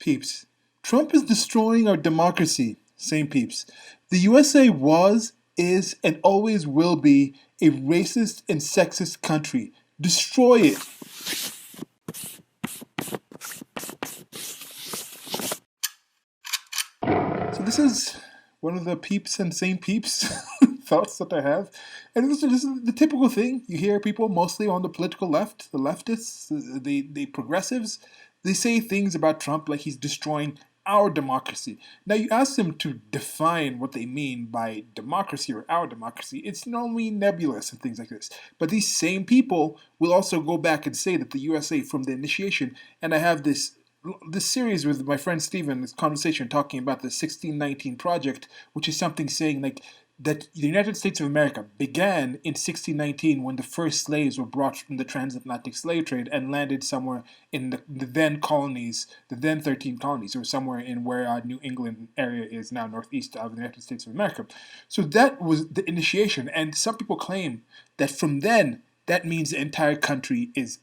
Peeps. Trump is destroying our democracy. Same peeps. The USA was, is, and always will be a racist and sexist country. Destroy it. So this is one of the peeps and same peeps thoughts that I have. And this is the typical thing. You hear people mostly on the political left, the leftists, the progressives, they say things about Trump like he's destroying our democracy. Now you ask them to define what they mean by democracy or our democracy. It's normally nebulous and things like this. But these same people will also go back and say that the USA from the initiation, and I have this series with my friend Steven, this conversation talking about the 1619 Project, which is something saying like that the United States of America began in 1619 when the first slaves were brought from the transatlantic slave trade and landed somewhere in the then colonies, the then 13 colonies, or somewhere in where New England area is now, northeast of the United States of America. So that was the initiation, and some people claim that from then, that means the entire country is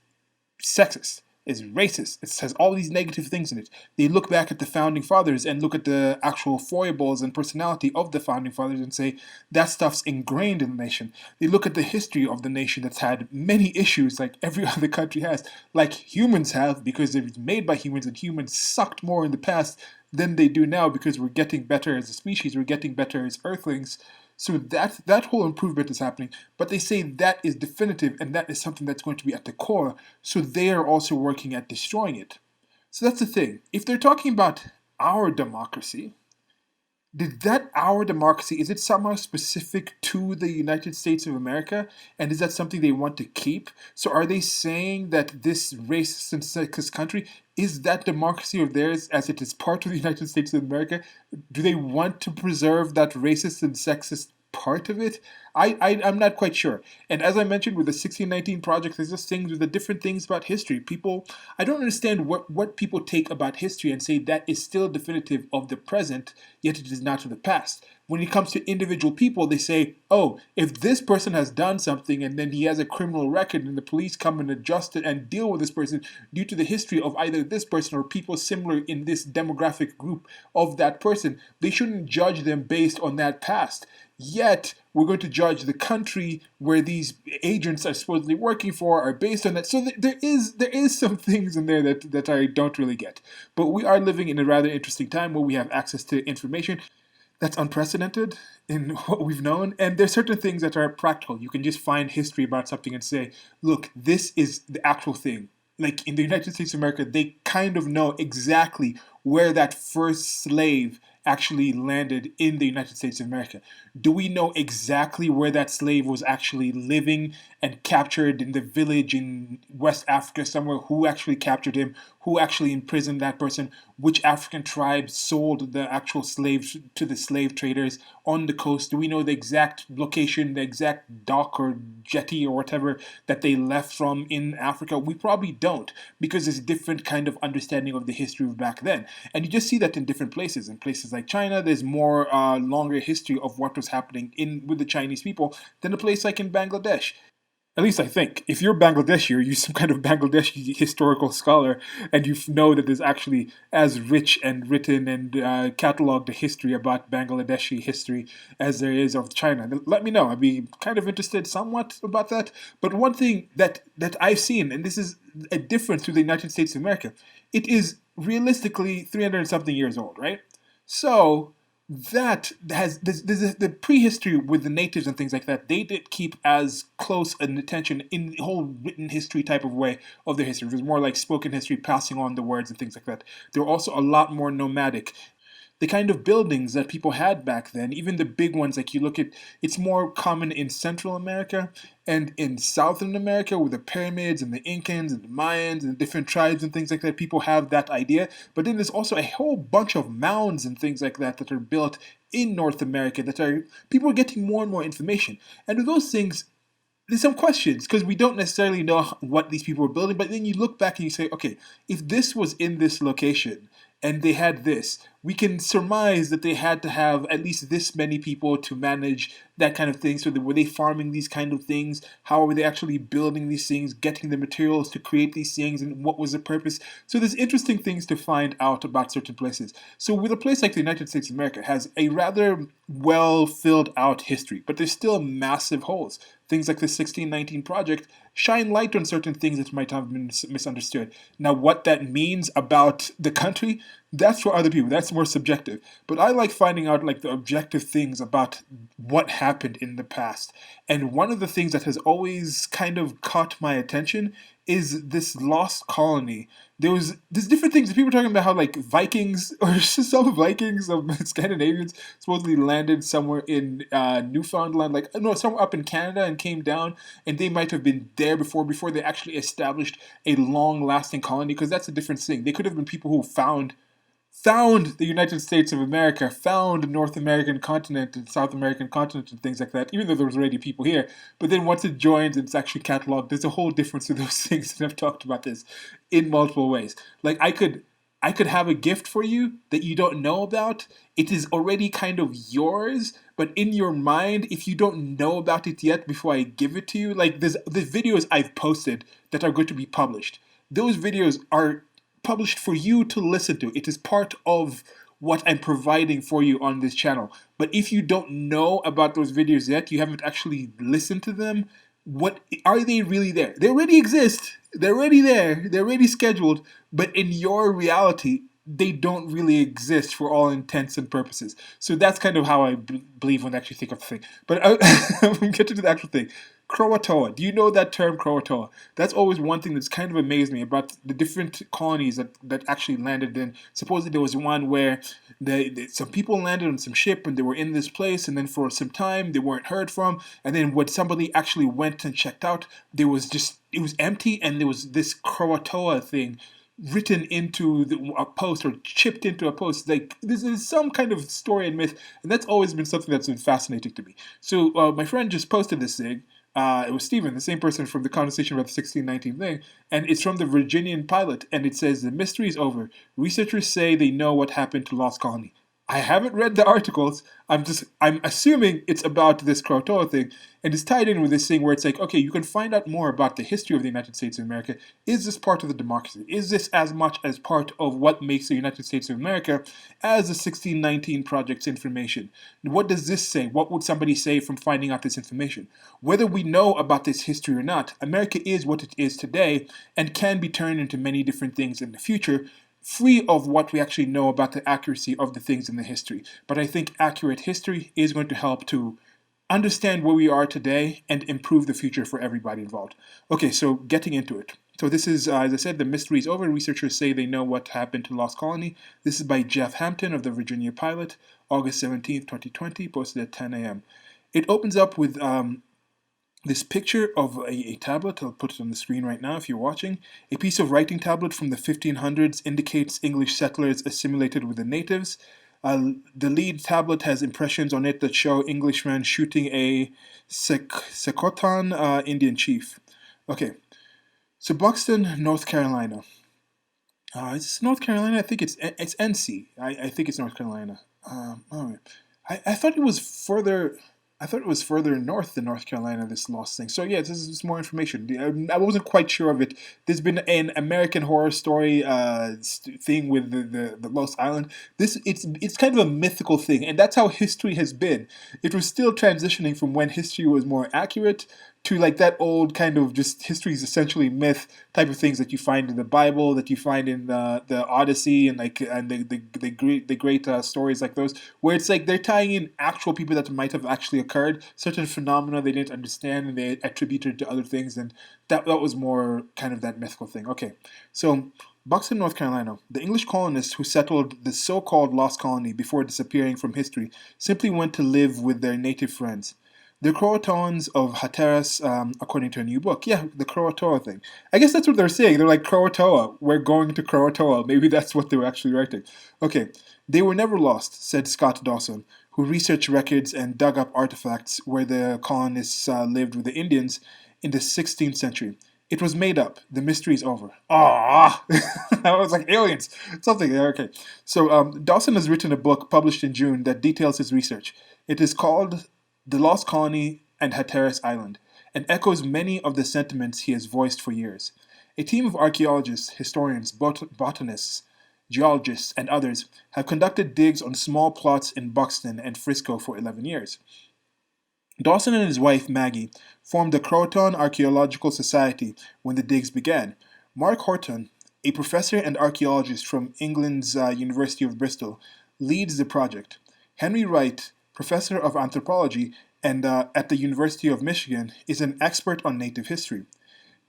sexist, is racist. It has all these negative things in it. They look back at the founding fathers and look at the actual foibles and personality of the founding fathers and say that stuff's ingrained in the nation. They look at the history of the nation that's had many issues like every other country has, like humans have, because it was made by humans and humans sucked more in the past than they do now because we're getting better as a species, we're getting better as earthlings. So that whole improvement is happening, but they say that is definitive and that is something that's going to be at the core, so they are also working at destroying it. So that's the thing. If they're talking about our democracy, did that our democracy, is it somehow specific to the United States of America? And is that something they want to keep? So are they saying that this racist and sexist country, is that democracy of theirs as it is part of the United States of America? Do they want to preserve that racist and sexist part of it? I'm not quite sure. And as I mentioned with the 1619 Project, there's just things with the different things about history. People, I don't understand what people take about history and say that is still definitive of the present, yet it is not of the past. When it comes to individual people, they say, oh, if this person has done something and then he has a criminal record and the police come and adjust it and deal with this person due to the history of either this person or people similar in this demographic group of that person, they shouldn't judge them based on that past. Yet, we're going to judge the country where these agents are supposedly working for are based on that. So there is some things in there that I don't really get. But we are living in a rather interesting time where we have access to information that's unprecedented in what we've known. And there's certain things that are practical. You can just find history about something and say, look, this is the actual thing. Like in the United States of America, they kind of know exactly where that first slave actually landed in the United States of America. Do we know exactly where that slave was actually living and captured in the village in West Africa somewhere? Who actually captured him? Who actually imprisoned that person? Which African tribe sold the actual slaves to the slave traders on the coast? Do we know the exact location, the exact dock or jetty or whatever that they left from in Africa? We probably don't, because there's a different kind of understanding of the history of back then. And you just see that in different places. In places like China, there's more longer history of what was happening with the Chinese people than a place like in Bangladesh. At least I think. If you're Bangladeshi or you're some kind of Bangladeshi historical scholar and you know that there's actually as rich and written and cataloged a history about Bangladeshi history as there is of China, let me know. I'd be kind of interested somewhat about that. But one thing that I've seen, and this is a difference to the United States of America, it is realistically 300 and something years old, right? So that has the prehistory with the natives and things like that. They did keep as close an attention in the whole written history type of way of their history. It was more like spoken history, passing on the words and things like that. They were also a lot more nomadic. The kind of buildings that people had back then, even the big ones, like you look at, it's more common in Central America and in Southern America with the pyramids and the Incans and the Mayans and different tribes and things like that. People have that idea. But then there's also a whole bunch of mounds and things like that are built in North America that are, people are getting more and more information. And with those things, there's some questions because we don't necessarily know what these people were building. But then you look back and you say, okay, if this was in this location, and they had this. We can surmise that they had to have at least this many people to manage that kind of thing. So were they farming these kind of things? How were they actually building these things, getting the materials to create these things, and what was the purpose? So there's interesting things to find out about certain places. So with a place like the United States of America, it has a rather well filled out history, but there's still massive holes. Things like the 1619 Project shine light on certain things that might have been misunderstood. Now, what that means about the country, that's for other people. That's more subjective. But I like finding out like the objective things about what happened in the past. And one of the things that has always kind of caught my attention is this lost colony. There's different things. People are talking about how like Vikings or some Vikings of Scandinavians supposedly landed somewhere in Newfoundland, like no, somewhere up in Canada, and came down, and they might have been there before they actually established a long-lasting colony. Because that's a different thing. They could have been people who found the United States of America, found the North American continent and South American continent and things like that, even though there was already people here. But then once it joins and it's actually cataloged, there's a whole difference to those things. And I've talked about this in multiple ways. Like I could have a gift for you that you don't know about. It is already kind of yours, but in your mind, if you don't know about it yet before I give it to you, like the videos I've posted that are going to be published. Those videos are published for you to listen to. It is part of what I'm providing for you on this channel. But if you don't know about those videos yet, you haven't actually listened to them, what are they really there? They already exist. They're already there. They're already scheduled. But in your reality, they don't really exist for all intents and purposes. So that's kind of how I believe when I actually think of the thing. But I'm getting to the actual thing. Croatoa. Do you know that term, Croatoa? That's always one thing that's kind of amazed me about the different colonies that actually landed in. Supposedly there was one where some people landed on some ship and they were in this place, and then for some time they weren't heard from. And then when somebody actually went and checked out, it was empty, and there was this Croatoa thing written into a post or chipped into a post. Like this is some kind of story and myth, and that's always been something that's been fascinating to me. So my friend just posted this thing. It was Stephen, the same person from the conversation about the 1619 thing, and it's from the Virginian pilot, and it says the mystery is over. Researchers say they know what happened to Lost Colony. I haven't read the articles. I'm assuming it's about this Croatoa thing, and it's tied in with this thing where it's like, okay, you can find out more about the history of the United States of America. Is this part of the democracy? Is this as much as part of what makes the United States of America as the 1619 Project's information? What does this say? What would somebody say from finding out this information? Whether we know about this history or not, America is what it is today and can be turned into many different things in the future, free of what we actually know about the accuracy of the things in the history. But I think accurate history is going to help to understand where we are today and improve the future for everybody involved. Okay, so getting into it. So this is, as I said, the mystery is over. Researchers say they know what happened to Lost Colony. This is by Jeff Hampton of the Virginia Pilot, August 17th, 2020, posted at 10 a.m. It opens up with this picture of a tablet. I'll put it on the screen right now if you're watching. A piece of writing tablet from the 1500s indicates English settlers assimilated with the natives. The lead tablet has impressions on it that show Englishmen shooting a Secotan Indian chief. Okay, so Buxton, North Carolina. Is this North Carolina? I think it's NC. I think it's North Carolina. All right. I thought it was further. I thought it was further north than North Carolina, this lost thing. So yeah, this is more information. I wasn't quite sure of it. There's been an American Horror Story thing with the Lost Island. It's kind of a mythical thing, and that's how history has been. It was still transitioning from when history was more accurate to like that old kind of just history is essentially myth type of things that you find in the Bible, that you find in the Odyssey, and the great stories like those, where it's like they're tying in actual people that might have actually occurred, certain phenomena they didn't understand and they attributed to other things, and that was more kind of that mythical thing. Okay, so Buxton, North Carolina. The English colonists who settled the so-called lost colony before disappearing from history simply went to live with their native friends. The Croatoans of Hatteras, according to a new book. Yeah, the Croatoa thing. I guess that's what they're saying. They're like, Croatoa, we're going to Croatoa. Maybe that's what they were actually writing. Okay, they were never lost, said Scott Dawson, who researched records and dug up artifacts where the colonists lived with the Indians in the 16th century. It was made up. The mystery is over. Ah, I was like aliens. Something. Okay. So Dawson has written a book published in June that details his research. It is called "The Lost Colony and Hatteras Island," and echoes many of the sentiments he has voiced for years. A team of archaeologists, historians, botanists, geologists, and others have conducted digs on small plots in Buxton and Frisco for 11 years. Dawson and his wife, Maggie, formed the Croatoan Archaeological Society when the digs began. Mark Horton, a professor and archaeologist from England's University of Bristol, leads the project. Henry Wright, professor of anthropology and at the University of Michigan, is an expert on native history.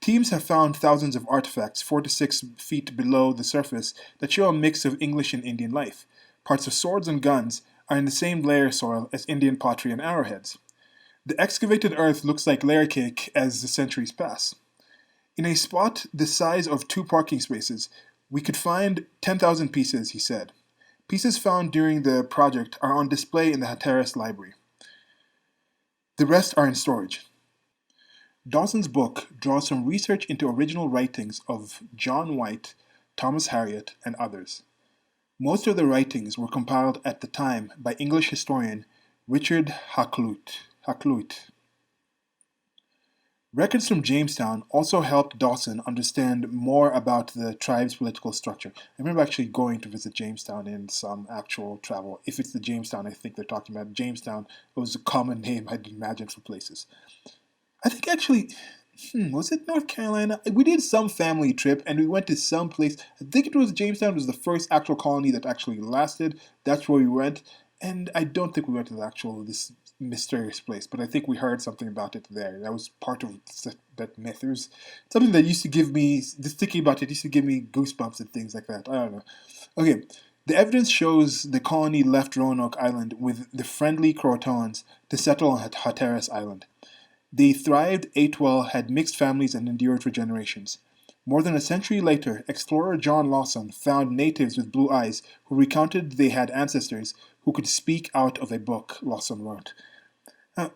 Teams have found thousands of artifacts 4 to 6 feet below the surface that show a mix of English and Indian life. Parts of swords and guns are in the same layer soil as Indian pottery and arrowheads. The excavated earth looks like layer cake as the centuries pass. In a spot the size of 2 parking spaces, we could find 10,000 pieces, he said. Pieces found during the project are on display in the Hatteras Library. The rest are in storage. Dawson's book draws from research into original writings of John White, Thomas Harriot, and others. Most of the writings were compiled at the time by English historian Richard Hakluyt. Records from Jamestown also helped Dawson understand more about the tribe's political structure. I remember actually going to visit Jamestown in some actual travel. If it's the Jamestown I think they're talking about, Jamestown was a common name I'd imagine for places. I think actually, was it North Carolina? We did some family trip and we went to some place. I think it was Jamestown. It was the first actual colony that actually lasted. That's where we went. And I don't think we went to this mysterious place, but I think we heard something about it there. That was part of that myth. It was something that used to give me, just thinking about it, used to give me goosebumps and things like that. I don't know. Okay, the evidence shows the colony left Roanoke Island with the friendly Croatoans to settle on Hatteras Island. They thrived, ate well, had mixed families, and endured for generations. More than a century later, explorer John Lawson found natives with blue eyes who recounted they had ancestors who could speak out of a book, Lawson wrote. The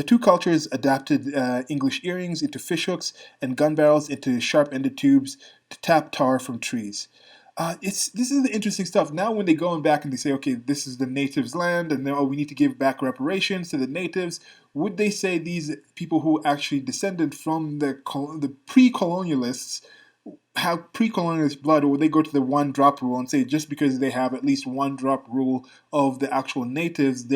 two cultures adapted English earrings into fishhooks and gun barrels into sharp-ended tubes to tap tar from trees. This is the interesting stuff. Now when they go back and they say, okay, this is the natives' land, and we need to give back reparations to the natives, would they say these people who actually descended from the pre-colonialists have pre-colonialist blood, or would they go to the one-drop rule and say just because they have at least one-drop rule of the actual natives,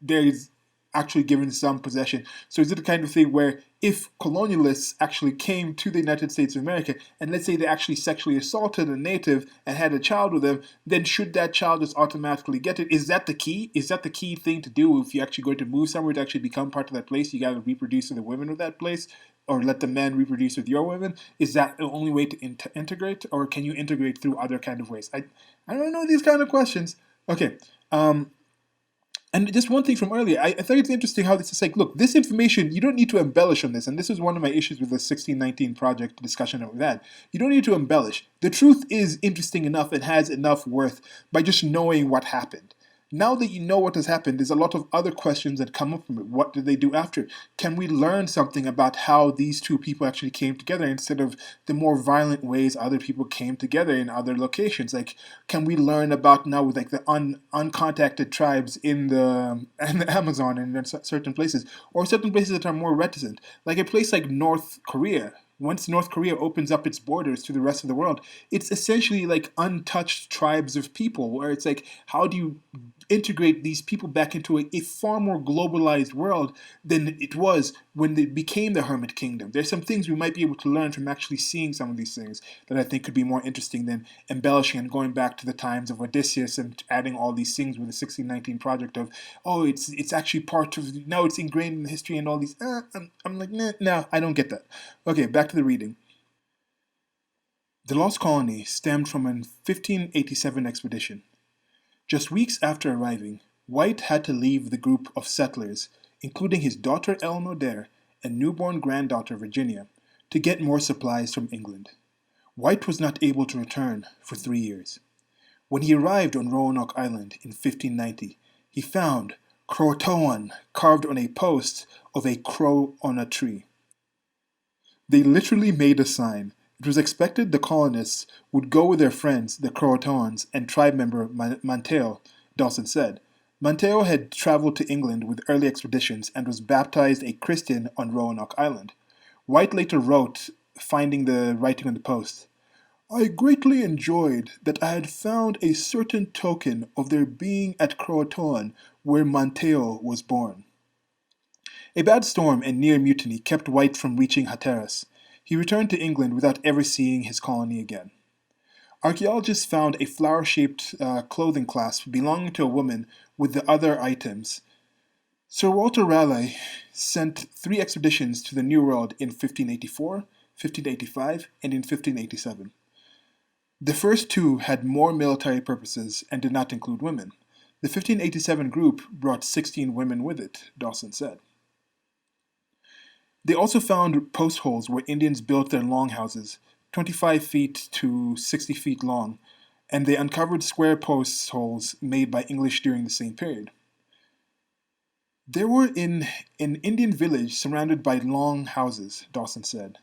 there's actually given some possession? So is it the kind of thing where if colonialists actually came to the United States of America and let's say they actually sexually assaulted a native and had a child with them, then should that child just automatically get it? Is that the key? Is that the key thing to do if you're actually going to move somewhere to actually become part of that place? You got to reproduce with the women of that place, or let the men reproduce with your women? Is that the only way to integrate, or can you integrate through other kind of ways? I don't know these kind of questions. Okay. And just one thing from earlier, I thought it's interesting how this is like, look, this information, you don't need to embellish on this. And this is one of my issues with the 1619 project discussion that we've had. You don't need to embellish. The truth is interesting enough and has enough worth by just knowing what happened. Now that you know what has happened, there's a lot of other questions that come up from it. What did they do after? Can we learn something about how these two people actually came together instead of the more violent ways other people came together in other locations? Like, can we learn about now with like the uncontacted tribes in the Amazon and in certain places, or certain places that are more reticent, like a place like North Korea? Once North Korea opens up its borders to the rest of the world, it's essentially like untouched tribes of people, where it's like, how do you integrate these people back into a far more globalized world than it was when they became the Hermit Kingdom? There's some things we might be able to learn from actually seeing some of these things that I think could be more interesting than embellishing and going back to the times of Odysseus and adding all these things with the 1619 project of, oh, it's actually part of, now it's ingrained in history and all these. I'm like, nah, I don't get that. Okay, back to the reading. The Lost Colony stemmed from a 1587 expedition. Just weeks after arriving, White had to leave the group of settlers, including his daughter Eleanor Dare and newborn granddaughter Virginia, to get more supplies from England. White was not able to return for 3 years. When he arrived on Roanoke Island in 1590, he found Croatoan carved on a post of a crow on a tree. They literally made a sign. It was expected the colonists would go with their friends, the Croatoans, and tribe member Manteo, Dawson said. Manteo had traveled to England with early expeditions and was baptized a Christian on Roanoke Island. White later wrote, finding the writing on the post, I greatly enjoyed that I had found a certain token of their being at Croatoan, where Manteo was born. A bad storm and near mutiny kept White from reaching Hatteras. He returned to England without ever seeing his colony again. Archaeologists found a flower-shaped clothing clasp belonging to a woman with the other items. Sir Walter Raleigh sent 3 expeditions to the New World in 1584, 1585, and in 1587. The first 2 had more military purposes and did not include women. The 1587 group brought 16 women with it, Dawson said. They also found post holes where Indians built their longhouses, 25 feet to 60 feet long, and they uncovered square post holes made by English during the same period. They were in an Indian village surrounded by long houses, Dawson said.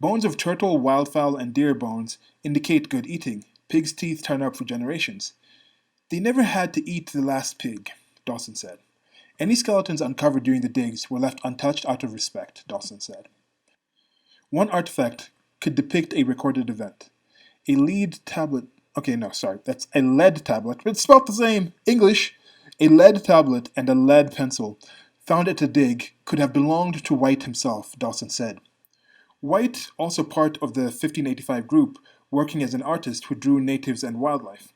Bones of turtle, wildfowl, and deer bones indicate good eating. Pig's teeth turn up for generations. They never had to eat the last pig, Dawson said. Any skeletons uncovered during the digs were left untouched out of respect, Dawson said. One artifact could depict a recorded event. A lead tablet. Okay, no, sorry. That's a lead tablet, but it's spelled the same. English. A lead tablet and a lead pencil found at a dig could have belonged to White himself, Dawson said. White, also part of the 1585 group, working as an artist who drew natives and wildlife.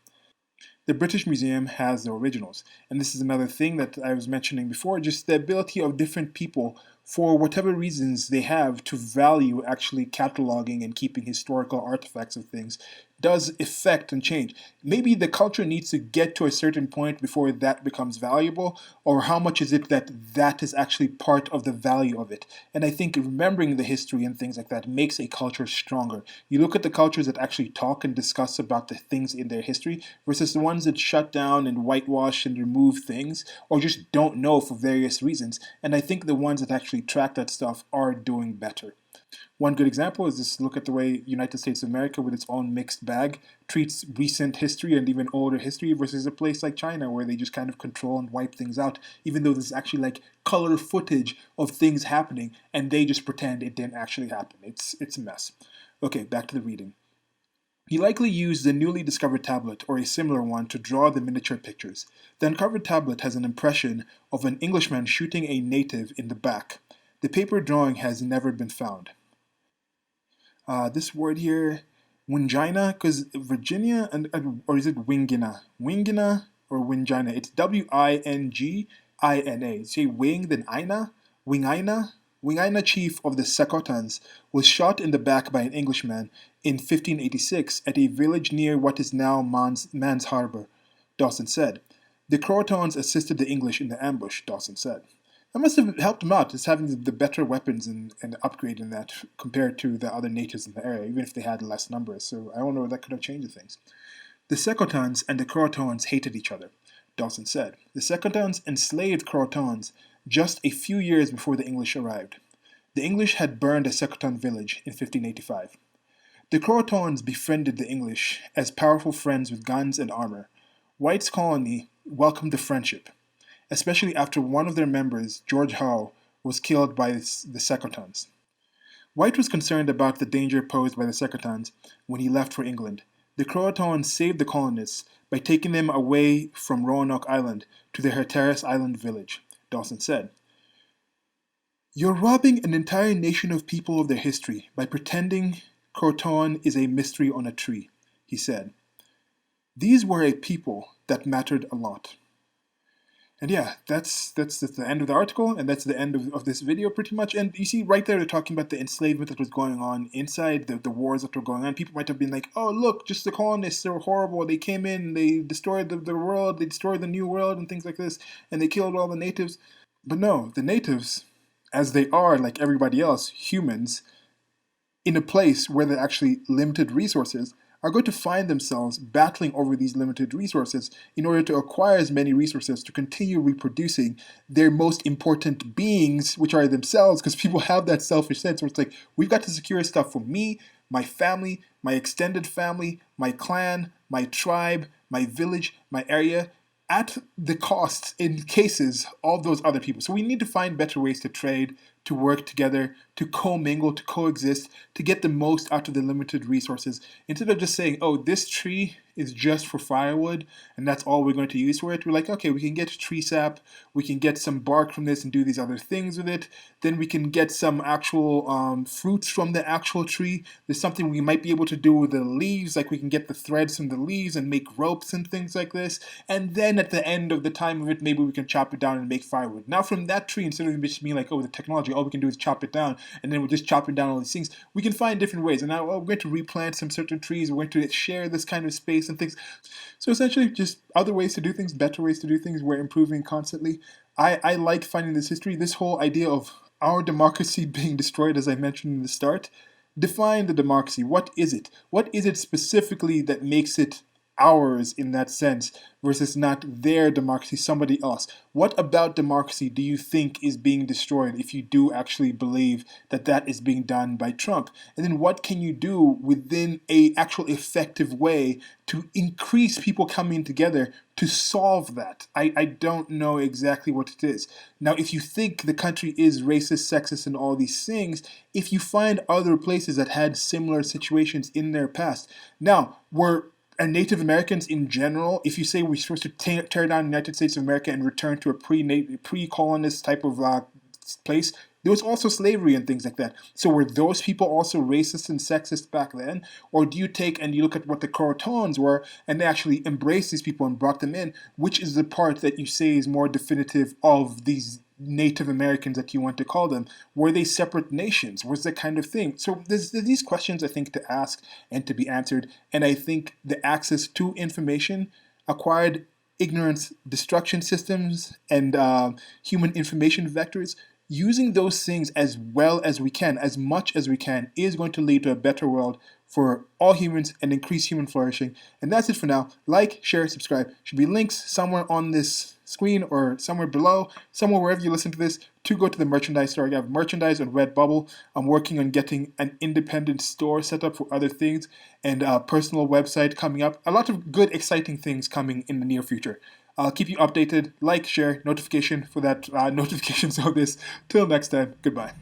The British Museum has the originals, and this is another thing that I was mentioning before, just the ability of different people, for whatever reasons they have, to value actually cataloging and keeping historical artifacts of things does affect and change. Maybe the culture needs to get to a certain point before that becomes valuable, or how much is it that that is actually part of the value of it. And I think remembering the history and things like that makes a culture stronger. You look at the cultures that actually talk and discuss about the things in their history versus the ones that shut down and whitewash and remove things, or just don't know for various reasons. And I think the ones that actually track that stuff are doing better. One good example is just look at the way United States of America, with its own mixed bag, treats recent history and even older history versus a place like China where they just kind of control and wipe things out, even though there's actually like color footage of things happening and they just pretend it didn't actually happen. It's a mess. Okay, back to the reading. He likely used the newly discovered tablet or a similar one to draw the miniature pictures. The uncovered tablet has an impression of an Englishman shooting a native in the back. The paper drawing has never been found. This word here, Wingina, because Virginia, or is it Wingina? Wingina or Wingina? It's Wingina. Say wing, then Ina? Wingina? Wingina chief of the Secotans was shot in the back by an Englishman in 1586 at a village near what is now Man's Harbor, Dawson said. The Croatoans assisted the English in the ambush, Dawson said. That must have helped him out, just having the better weapons and upgrade in that compared to the other natives in the area, even if they had less numbers. So I don't know if that could have changed things. The Secotans and the Croatoans hated each other, Dawson said. The Secotans enslaved Croatoans just a few years before the English arrived. The English had burned a Secotan village in 1585. The Croatoans befriended the English as powerful friends with guns and armor. White's colony welcomed the friendship, especially after one of their members, George Howe, was killed by the Secotans. White was concerned about the danger posed by the Secotans when he left for England. The Croatoans saved the colonists by taking them away from Roanoke Island to their Hatteras Island village, Dawson said. You're robbing an entire nation of people of their history by pretending Croatoan is a mystery on a tree, he said. These were a people that mattered a lot. And yeah, that's the end of the article, and that's the end of this video pretty much. And you see right there, they're talking about the enslavement that was going on inside, the wars that were going on. People might have been like, oh, look, just the colonists, they were horrible. They came in, they destroyed the world, they destroyed the new world and things like this, and they killed all the natives. But no, the natives, as they are, like everybody else, humans, in a place where they're actually limited resources, are going to find themselves battling over these limited resources in order to acquire as many resources to continue reproducing their most important beings, which are themselves, because people have that selfish sense where it's like, we've got to secure stuff for me, my family, my extended family, my clan, my tribe, my village, my area, at the cost, in cases, of those other people. So we need to find better ways to trade, to work together, to commingle, to coexist, to get the most out of the limited resources. Instead of just saying, oh, this tree is just for firewood and that's all we're going to use for it, we're like, okay, we can get tree sap, we can get some bark from this and do these other things with it. Then we can get some actual fruits from the actual tree. There's something we might be able to do with the leaves, like we can get the threads from the leaves and make ropes and things like this. And then at the end of the time of it, maybe we can chop it down and make firewood. Now from that tree, instead of just being like, oh, the technology, all we can do is chop it down, and then we're just chopping down all these things, we can find different ways. And now we're going to replant some certain trees, we're going to share this kind of space and things. So essentially, just other ways to do things, better ways to do things. We're improving constantly. I like finding this history, this whole idea of our democracy being destroyed, as I mentioned in the start. Define the democracy. What is it? What is it specifically that makes it ours in that sense versus not their democracy, somebody else? What about democracy do you think is being destroyed if you do actually believe that that is being done by Trump? And then what can you do within a actual effective way to increase people coming together to solve that? I don't know exactly what it is. Now, if you think the country is racist, sexist, and all these things, if you find other places that had similar situations in their past, now, and Native Americans in general, if you say we're supposed to tear down the United States of America and return to a pre-colonist type of place, there was also slavery and things like that. So were those people also racist and sexist back then? Or do you take and you look at what the Croatoans were and they actually embraced these people and brought them in? Which is the part that you say is more definitive of these Native Americans that you want to call them? Were they separate nations? Was that kind of thing? So there's these questions I think to ask and to be answered. And I think the access to information, acquired ignorance destruction systems, and human information vectors, using those things as well as we can, as much as we can, is going to lead to a better world for all humans and increase human flourishing. And that's it for now. Like, share, subscribe. Should be links somewhere on this screen or somewhere below, somewhere wherever you listen to this, to go to the merchandise store. I have merchandise on Redbubble. I'm working on getting an independent store set up for other things and a personal website coming up. A lot of good, exciting things coming in the near future. I'll keep you updated. Like, share, notification for that notifications of this. Till next time, goodbye.